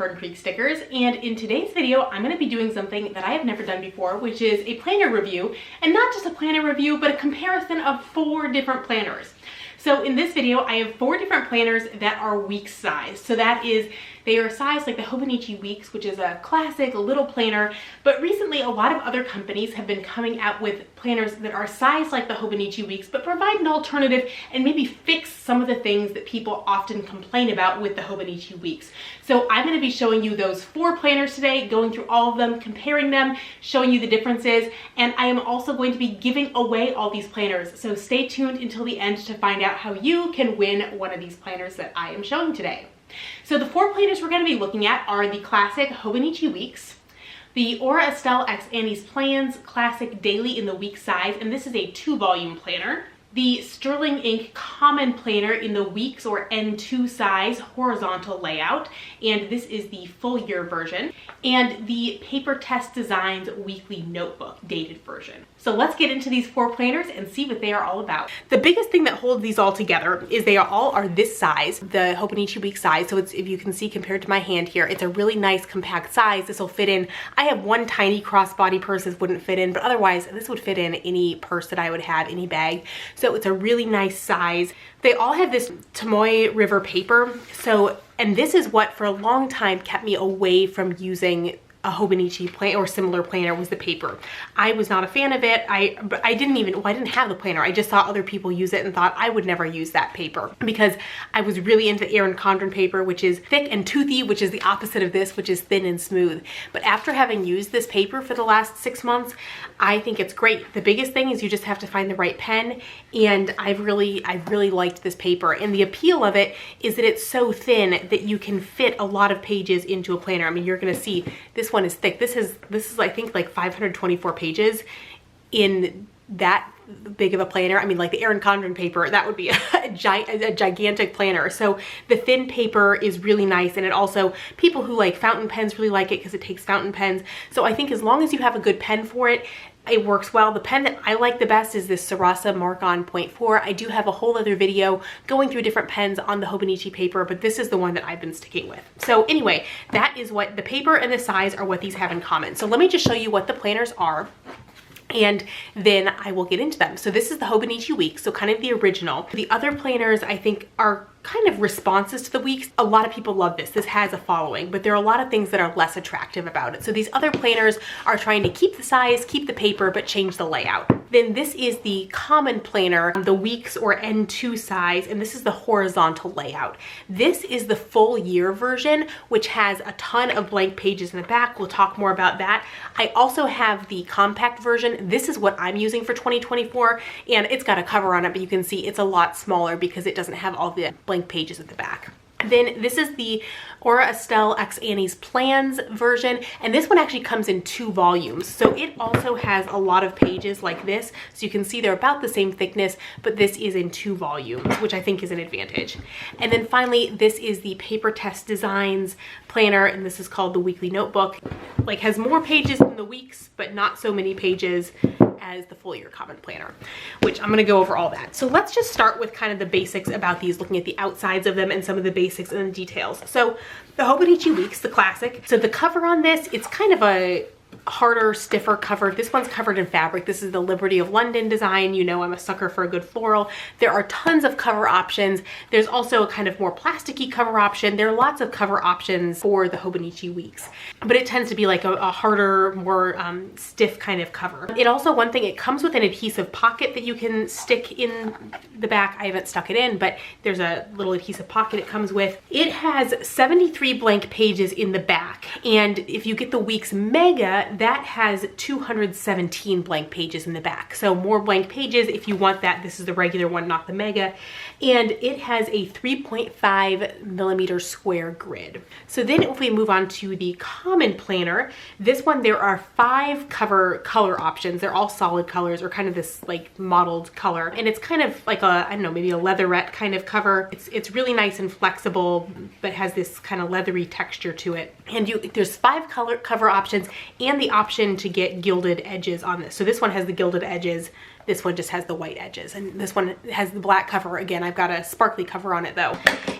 Fern Creek Stickers, and in today's video I'm going to be doing something that I have never done before, which is a planner review, and not just a planner review but a comparison of 4 different planners. So in this video I have 4 different planners that are weeks size. So that is, they are sized like the Hobonichi Weeks, which is a classic little planner, but recently a lot of other companies have been coming out with planners that are sized like the Hobonichi Weeks but provide an alternative and maybe fix some of the things that people often complain about with the Hobonichi Weeks. So I'm going to be showing you those 4 planners today, going through all of them, comparing them, showing you the differences, and I am also going to be giving away all these planners. So stay tuned until the end to find out how you can win one of these planners that I am showing today. So the 4 planners we're going to be looking at are the classic Hobonichi Weeks, the Aura Estelle X Annie's Plans Classic Daily in the week size, and this is a 2-volume planner. The Sterling Ink Common Planner in the Weeks or N2 size horizontal layout, and this is the full year version, and the Papertest Designs Weekly Notebook dated version. So let's get into these 4 planners and see what they are all about. The biggest thing that holds these all together is they all are this size, the Hobonichi Week size. So it's, if you can see compared to my hand here, it's a really nice compact size. This will fit in. I have one tiny crossbody purse this wouldn't fit in, but otherwise this would fit in any purse that I would have, any bag. So it's a really nice size. They all have this Tomoe River Paper. So, and this is what for a long time kept me away from using a Hobonichi planner or similar planner, was the paper. I was not a fan of it. I didn't have the planner. I just saw other people use it and thought I would never use that paper because I was really into the Erin Condren paper, which is thick and toothy, which is the opposite of this, which is thin and smooth. But after having used this paper for the last 6 months, I think it's great. The biggest thing is you just have to find the right pen, and I've really liked this paper. And the appeal of it is that it's so thin that you can fit a lot of pages into a planner. I mean, you're gonna see this one is thick. This is I think like 524 pages in that big of a planner. I mean, like the Erin Condren paper, that would be a gigantic planner. So the thin paper is really nice, and it also, people who like fountain pens really like it because it takes fountain pens. So I think as long as you have a good pen for it, it works well. The pen that I like the best is this Sarasa Mark-On 0.4. I do have a whole other video going through different pens on the Hobonichi paper, but this is the one that I've been sticking with. So anyway, that is what the paper and the size are, what these have in common. So let me just show you what the planners are, and then I will get into them. So this is the Hobonichi Week, so kind of the original. The other planners I think are kind of responses to the weeks. A lot of people love this. This has a following, but there are a lot of things that are less attractive about it. So these other planners are trying to keep the size, keep the paper, but change the layout. Then this is the common planner, the Weeks or N2 size, and this is the horizontal layout. This is the full year version, which has a ton of blank pages in the back. We'll talk more about that. I also have the compact version. This is what I'm using for 2024, and it's got a cover on it, but you can see it's a lot smaller because it doesn't have all the blank pages at the back. Then this is the Aura Estelle X Annie's Plans version, and this one actually comes in 2 volumes. So it also has a lot of pages like this. So you can see they're about the same thickness, but this is in 2 volumes, which I think is an advantage. And then finally, this is the Papertest Designs planner, and this is called the Weekly Notebook. Like, has more pages than the Weeks, but not so many pages as the full year common planner, which I'm gonna go over all that. So let's just start with kind of the basics about these, looking at the outsides of them and some of the basics and the details. So the Hobonichi Weeks, the classic. So the cover on this, it's kind of a harder, stiffer cover. This one's covered in fabric. This is the Liberty of London design. You know I'm a sucker for a good floral. There are tons of cover options. There's also a kind of more plasticky cover option. There are lots of cover options for the Hobonichi Weeks, but it tends to be like a harder, more stiff kind of cover. It also, one thing, it comes with an adhesive pocket that you can stick in the back. I haven't stuck it in, but there's a little adhesive pocket it comes with. It has 73 blank pages in the back, and if you get the Weeks Mega, that has 217 blank pages in the back. So more blank pages if you want that. This is the regular one, not the Mega. And it has a 3.5 millimeter square grid. So then if we move on to the common planner, this one, there are 5 cover color options. They're all solid colors, or kind of this like mottled color. And it's kind of like a, I don't know, maybe a leatherette kind of cover. It's really nice and flexible, but has this kind of leathery texture to it. And there's 5 color cover options and the option to get gilded edges on this. So this one has the gilded edges This one just has the white edges, and this one has the black cover. Again, I've got a sparkly cover on it though.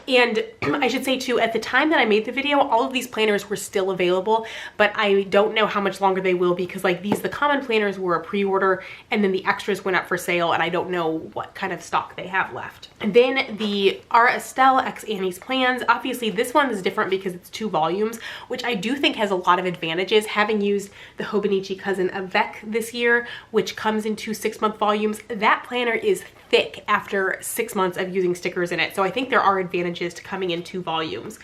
And I should say too, at the time that I made the video, all of these planners were still available, but I don't know how much longer they will, because like these, the common planners were a pre-order, and then the extras went up for sale, and I don't know what kind of stock they have left. And then the R. Estelle X Annie's plans. Obviously this one is different because it's 2 volumes, which I do think has a lot of advantages. Having used the Hobonichi Cousin Avec this year, which comes in 2 6-month volumes, that planner is thick after 6 months of using stickers in it. So I think there are advantages to coming in 2 volumes.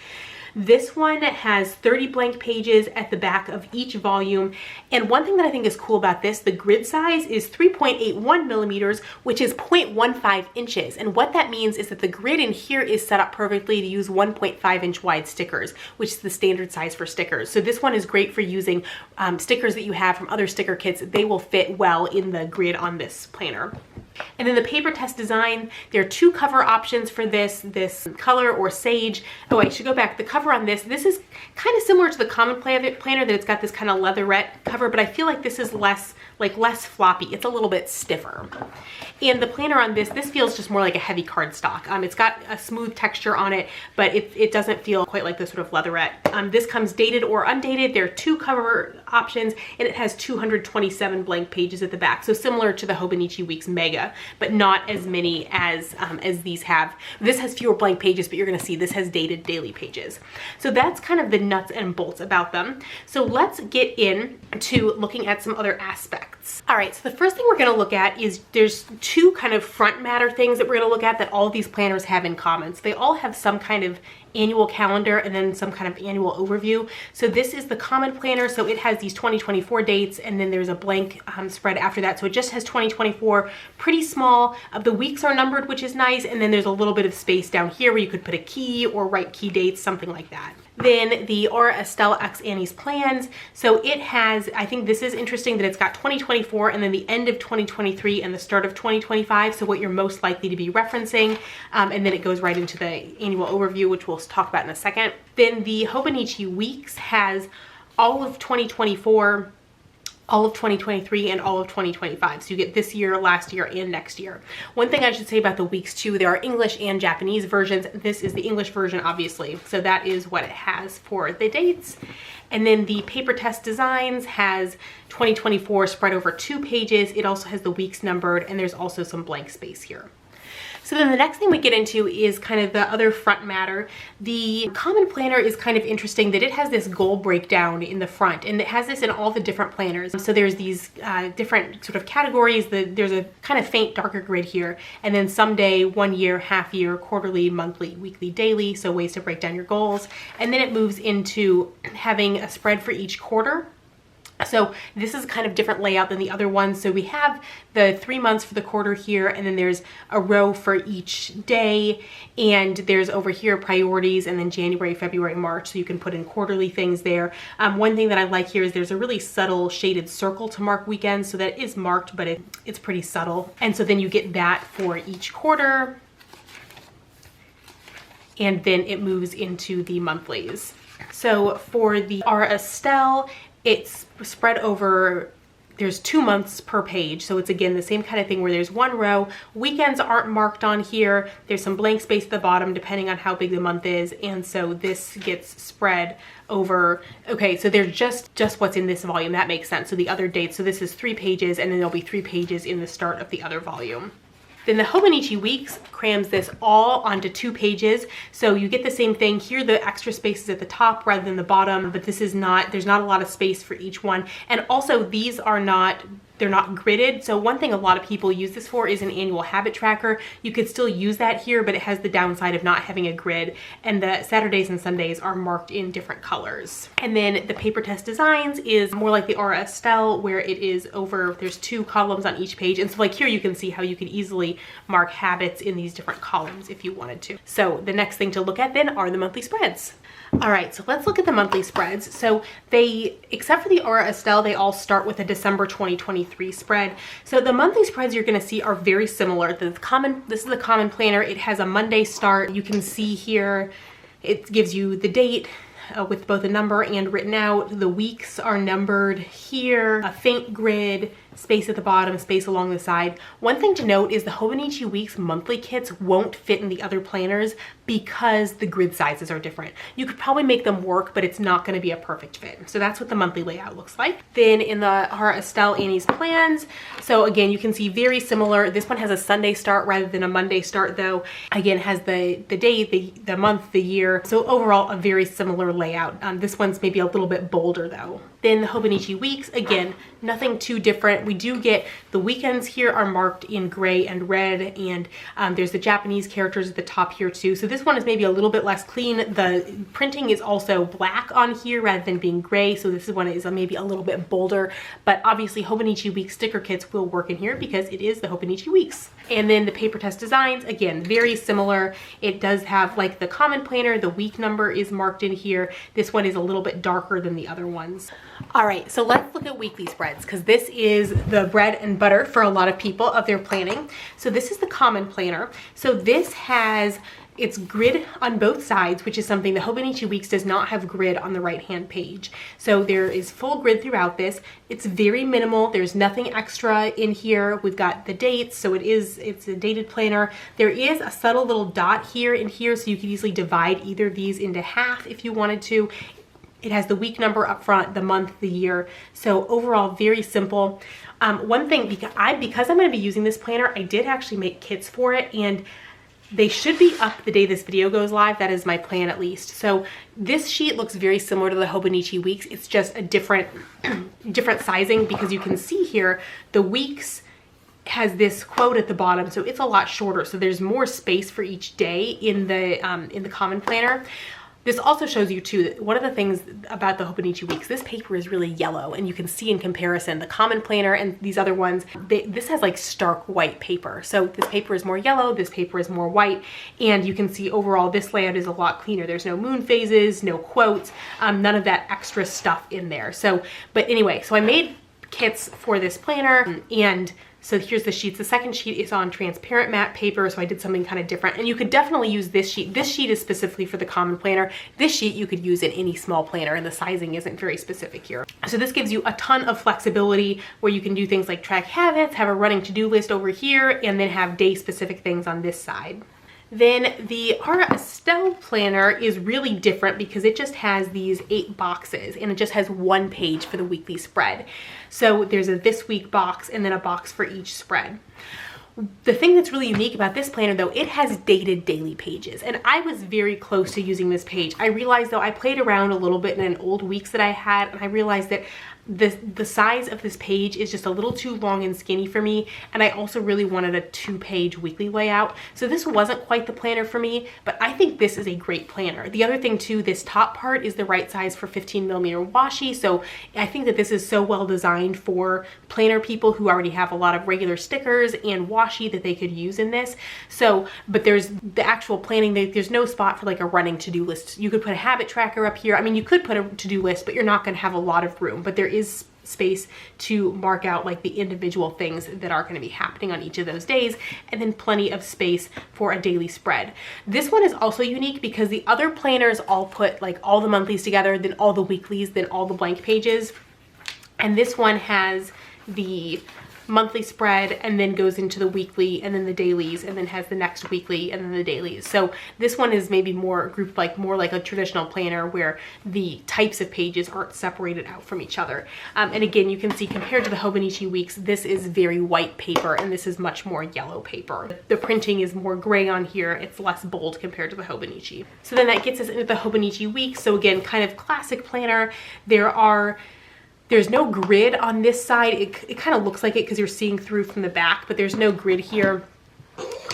This one has 30 blank pages at the back of each volume. And one thing that I think is cool about this, the grid size is 3.81 millimeters, which is 0.15 inches. And what that means is that the grid in here is set up perfectly to use 1.5 inch wide stickers, which is the standard size for stickers. So this one is great for using stickers that you have from other sticker kits. They will fit well in the grid on this planner. And then the Papertest Design, there are 2 cover options for this color or sage. Oh, I should go back. The cover on this is kind of similar to the common planner that it's got this kind of leatherette cover, but I feel like this is less floppy. It's a little bit stiffer. And the planner on this feels just more like a heavy cardstock. It's got a smooth texture on it, but it doesn't feel quite like the sort of leatherette. This comes dated or undated. There are 2 cover options, and it has 227 blank pages at the back. So similar to the Hobonichi Weeks Mega, but not as many as these have. This has fewer blank pages, but you're gonna see this has dated daily pages. So that's kind of the nuts and bolts about them. So let's get into looking at some other aspects. All right, so the first thing we're gonna look at is there's 2 kind of front matter things that we're gonna look at that all of these planners have in common. So they all have some kind of annual calendar and then some kind of annual overview. So this is the common planner, so it has these 2024 dates, and then there's a blank spread after that. So it just has 2024, pretty small. The weeks are numbered, which is nice, and then there's a little bit of space down here where you could put a key or write key dates, something like that. Then the R. Estelle X Annie's plans. So it has, I think this is interesting that it's got 2024 and then the end of 2023 and the start of 2025. So what you're most likely to be referencing. And then it goes right into the annual overview, which we'll talk about in a second. Then the Hobonichi Weeks has all of 2024, all of 2023, and all of 2025. So you get this year, last year, and next year. One thing I should say about the weeks too, there are English and Japanese versions. This is the English version, obviously. So that is what it has for the dates. And then the Papertest Designs has 2024 spread over 2 pages. It also has the weeks numbered, and there's also some blank space here. So then the next thing we get into is kind of the other front matter. The common planner is kind of interesting that it has this goal breakdown in the front, and it has this in all the different planners. So there's these different sort of categories. There's a kind of faint darker grid here, and then someday, 1 year, half year, quarterly, monthly, weekly, daily, so ways to break down your goals. And then it moves into having a spread for each quarter. So this is kind of different layout than the other ones. So we have the 3 months for the quarter here, and then there's a row for each day, and there's over here priorities, and then January, February, March, so you can put in quarterly things there. One thing that I like here is there's a really subtle shaded circle to mark weekends, so that is marked, but it's pretty subtle. And so then you get that for each quarter, and then it moves into the monthlies. So for the R. Estelle, it's spread over, there's 2 months per page. So it's again the same kind of thing where there's 1 row. Weekends aren't marked on here. There's some blank space at the bottom depending on how big the month is. And so this gets spread over, okay, so there's just what's in this volume. That makes sense. So the other dates, so this is 3 pages, and then there'll be 3 pages in the start of the other volume. Then the Hobonichi Weeks crams this all onto 2 pages. So you get the same thing here, the extra space is at the top rather than the bottom, but this is not, there's not a lot of space for each one. And also these are not, they're not gridded. So one thing a lot of people use this for is an annual habit tracker. You could still use that here, but it has the downside of not having a grid, and the Saturdays and Sundays are marked in different colors. And then the Papertest Designs is more like the R. Estelle, where it is over, there's 2 columns on each page. And so like here you can see how you could easily mark habits in these different columns if you wanted to. So the next thing to look at then are the monthly spreads. All right, so let's look at the monthly spreads. So they, except for the R. Estelle, they all start with a December 2023 spread. So the monthly spreads you're gonna see are very similar. This is the common planner. It has a Monday start. You can see here, it gives you the date, with both a number and written out. The weeks are numbered here, a faint grid, space at the bottom, space along the side. One thing to note is the Hobonichi Weeks monthly kits won't fit in the other planners because the grid sizes are different. You could probably make them work, but it's not going to be a perfect fit. So that's what the monthly layout looks like. Then in our Estelle Annie's plans, so again, you can see very similar. This one has a Sunday start rather than a Monday start though. Again, has the day, the month, the year. So overall, a very similar layout. This one's maybe a little bit bolder though. Then the Hobonichi Weeks, again, nothing too different. We do get the weekends here are marked in gray and red, and there's the Japanese characters at the top here too. So this one is maybe a little bit less clean. The printing is also black on here rather than being gray. So this one is maybe a little bit bolder, but obviously Hobonichi Weeks sticker kits will work in here because it is the Hobonichi Weeks. And then the Papertest Designs, again, very similar. It does have like the common planner, the week number is marked in here. This one is a little bit darker than the other ones. All right, so let's look at weekly spreads because this is the bread and butter for a lot of people of their planning. So this is the common planner. So this has it's grid on both sides, which is something the Hobonichi Weeks does not have grid on the right-hand page. So there is full grid throughout this. It's very minimal. There's nothing extra in here. We've got the dates, so it's a dated planner. There is a subtle little dot here and here, so you could easily divide either of these into half if you wanted to. It has the week number up front, the month, the year. So overall, very simple. One thing, because I'm going to be using this planner, I did actually make kits for it, and they should be up the day this video goes live. That is my plan at least. So this sheet looks very similar to the Hobonichi Weeks. It's just a different sizing because you can see here the weeks has this quote at the bottom, so it's a lot shorter. So there's more space for each day in the common planner. This also shows you too that one of the things about the Hobonichi Weeks, this paper is really yellow, and you can see in comparison the common planner and these other ones, this has like stark white paper. So this paper is more yellow, this paper is more white, and you can see overall this layout is a lot cleaner. There's no moon phases, no quotes, none of that extra stuff in there. So, but anyway, so I made kits for this planner, and so here's the sheets. The second sheet is on transparent matte paper, so I did something kind of different. And you could definitely use this sheet. This sheet is specifically for the common planner. This sheet you could use in any small planner, and the sizing isn't very specific here. So this gives you a ton of flexibility where you can do things like track habits, have a running to-do list over here, and then have day-specific things on this side. Then the Ara Estelle planner is really different because it just has these 8 boxes, and it just has one page for the weekly spread. So there's a this week box and then a box for each spread. The thing that's really unique about this planner though, it has dated daily pages, and I was very close to using this page. I realized though, I played around a little bit in an old weeks that I had, and I realized that the size of this page is just a little too long and skinny for me, and I also really wanted a 2-page weekly layout. So this wasn't quite the planner for me, but I think this is a great planner. The other thing too, this top part is the right size for 15mm washi, so I think that this is so well designed for planner people who already have a lot of regular stickers and washi that they could use in this. So, but there's the actual planning, there's no spot for like a running to-do list. You could put a habit tracker up here. I mean, you could put a to-do list, but you're not going to have a lot of room, but there is space to mark out like the individual things that are going to be happening on each of those days, and then plenty of space for a daily spread. This one is also unique because the other planners all put like all the monthlies together, then all the weeklies, then all the blank pages, and this one has the monthly spread and then goes into the weekly and then the dailies and then has the next weekly and then the dailies. So this one is maybe more grouped like more like a traditional planner where the types of pages aren't separated out from each other. And again, you can see compared to the Hobonichi Weeks, this is very white paper and this is much more yellow paper. The printing is more gray on here. It's less bold compared to the Hobonichi. So then that gets us into the Hobonichi Weeks. So again, kind of classic planner. There's no grid on this side. It kind of looks like it because you're seeing through from the back, but there's no grid here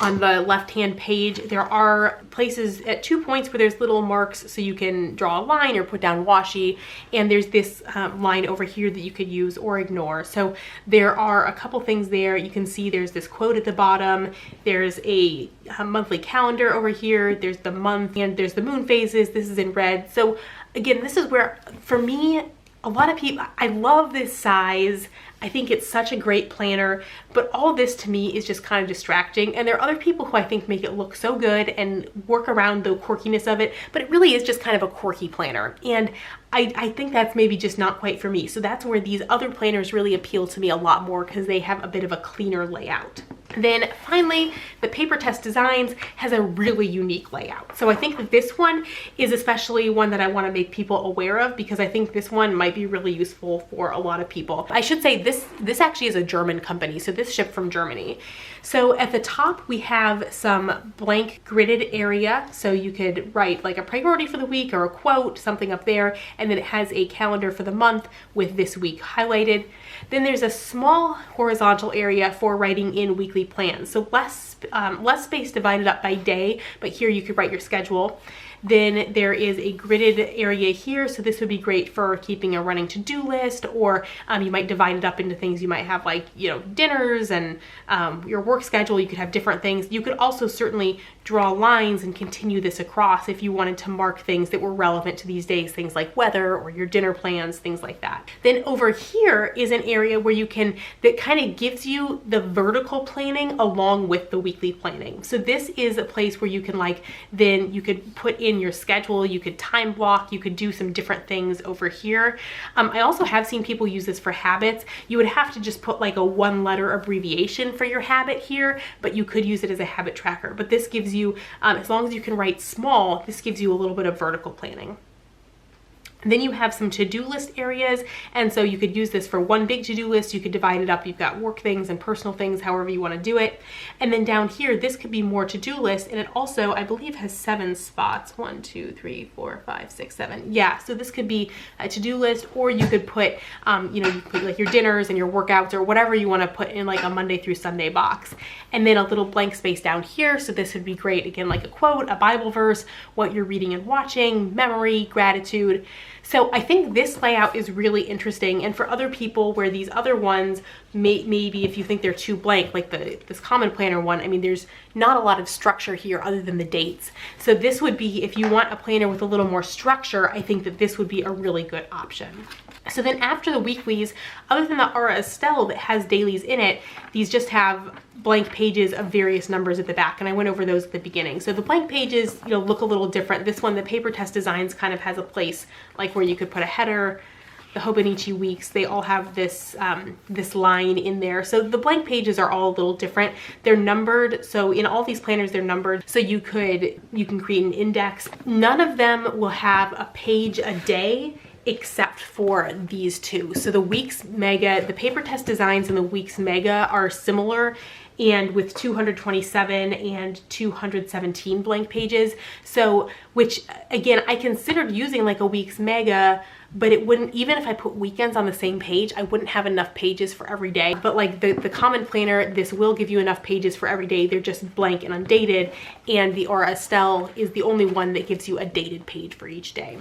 on the left-hand page. There are places at 2 points where there's little marks so you can draw a line or put down washi, and there's this line over here that you could use or ignore. So there are a couple things there. You can see there's this quote at the bottom. There's a monthly calendar over here. There's the month, and there's the moon phases. This is in red. So again, this is where, for me, a lot of people, I love this size. I think it's such a great planner, but all this to me is just kind of distracting. And there are other people who I think make it look so good and work around the quirkiness of it, but it really is just kind of a quirky planner. And I think that's maybe just not quite for me. So that's where these other planners really appeal to me a lot more, because they have a bit of a cleaner layout. Then finally, the Papertest Designs has a really unique layout. So I think that this one is especially one that I want to make people aware of, because I think this one might be really useful for a lot of people. I should say this actually is a German company, so this shipped from Germany. So at the top we have some blank gridded area, so you could write like a priority for the week or a quote, something up there, and then it has a calendar for the month with this week highlighted. Then there's a small horizontal area for writing in weekly plans, so less space divided up by day, but here you could write your schedule. Then there is a gridded area here, so this would be great for keeping a running to-do list, or you might divide it up into things. You might have, like, you know, dinners and your work schedule. You could have different things. You could also certainly draw lines and continue this across if you wanted to mark things that were relevant to these days, things like weather or your dinner plans, things like that. Then over here is an area where you can, that kind of gives you the vertical planning along with the weekly planning. So this is a place where you can, like, then you could put in your schedule, you could time block, you could do some different things over here. I also have seen people use this for habits. You would have to just put like a one-letter abbreviation for your habit here, but you could use it as a habit tracker. But this gives you, as long as you can write small, this gives you a little bit of vertical planning. Then you have some to-do list areas, and so you could use this for one big to-do list. You could divide it up. You've got work things and personal things, however you want to do it. And then down here, this could be more to-do list, and it also, I believe, has 7 spots. 1, 2, 3, 4, 5, 6, 7. Yeah, so this could be a to-do list, or you could put, you know, you could put like your dinners and your workouts or whatever you want to put in like a Monday through Sunday box. And then a little blank space down here. So this would be great, again, like a quote, a Bible verse, what you're reading and watching, memory, gratitude. So I think this layout is really interesting, and for other people where these other ones, maybe if you think they're too blank, like this common planner one, I mean, there's not a lot of structure here other than the dates. So this would be, if you want a planner with a little more structure, I think that this would be a really good option. So then after the weeklies, other than the Aura Estelle that has dailies in it, these just have blank pages of various numbers at the back, and I went over those at the beginning. So the blank pages, you know, look a little different. This one, the Papertest Designs, kind of has a place like where you could put a header. The Hobonichi Weeks, they all have this this line in there. So the blank pages are all a little different. They're numbered. So in all these planners, they're numbered. So you can create an index. None of them will have a page a day except for these two. So the Weeks Mega, the Papertest Designs and the Weeks Mega are similar, and with 227 and 217 blank pages. So, which again, I considered using like a Weeks Mega, but it wouldn't, even if I put weekends on the same page, I wouldn't have enough pages for every day. But like the common planner, this will give you enough pages for every day. They're just blank and undated. And the Aura Estelle is the only one that gives you a dated page for each day.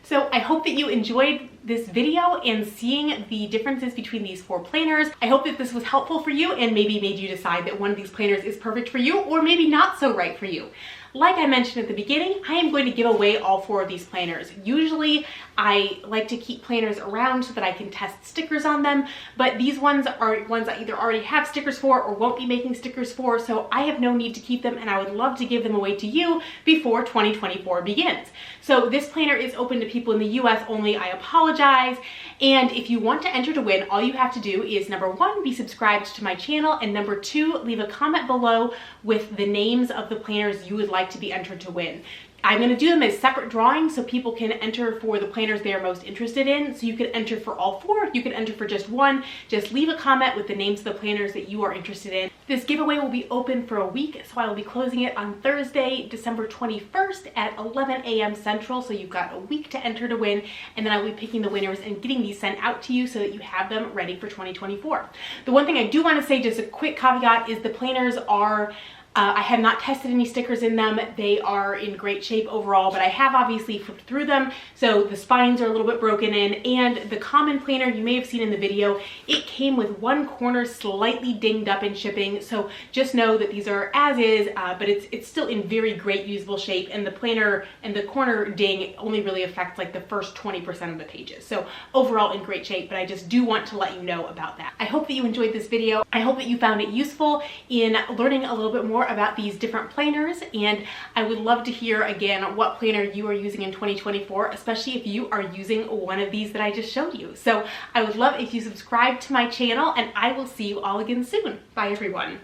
So I hope that you enjoyed this video and seeing the differences between these 4 planners. I hope that this was helpful for you and maybe made you decide that one of these planners is perfect for you, or maybe not so right for you. Like I mentioned at the beginning, I am going to give away all 4 of these planners. Usually I like to keep planners around so that I can test stickers on them, but these ones are ones I either already have stickers for or won't be making stickers for, so I have no need to keep them, and I would love to give them away to you before 2024 begins. So this planner is open to people in the US only. I apologize. And if you want to enter to win, all you have to do is, number 1, be subscribed to my channel, and number 2, leave a comment below with the names of the planners you would like to be entered to win. I'm going to do them as separate drawings so people can enter for the planners they are most interested in. So you can enter for all 4, you can enter for just 1. Just leave a comment with the names of the planners that you are interested in. This giveaway will be open for a week, so I will be closing it on Thursday, December 21st at 11 a.m. Central. So you've got a week to enter to win, and then I will be picking the winners and getting these sent out to you so that you have them ready for 2024. The one thing I do want to say, just a quick caveat, is the planners are I have not tested any stickers in them. They are in great shape overall, but I have obviously flipped through them, so the spines are a little bit broken in. And the common planner you may have seen in the video, it came with one corner slightly dinged up in shipping, so just know that these are as is, but it's still in very great usable shape, and the planner and the corner ding only really affects like the first 20% of the pages. So overall in great shape, but I just do want to let you know about that. I hope that you enjoyed this video. I hope that you found it useful in learning a little bit more about these different planners, and I would love to hear again what planner you are using in 2024, especially if you are using one of these that I just showed you. So I would love if you subscribe to my channel, and I will see you all again soon. Bye everyone.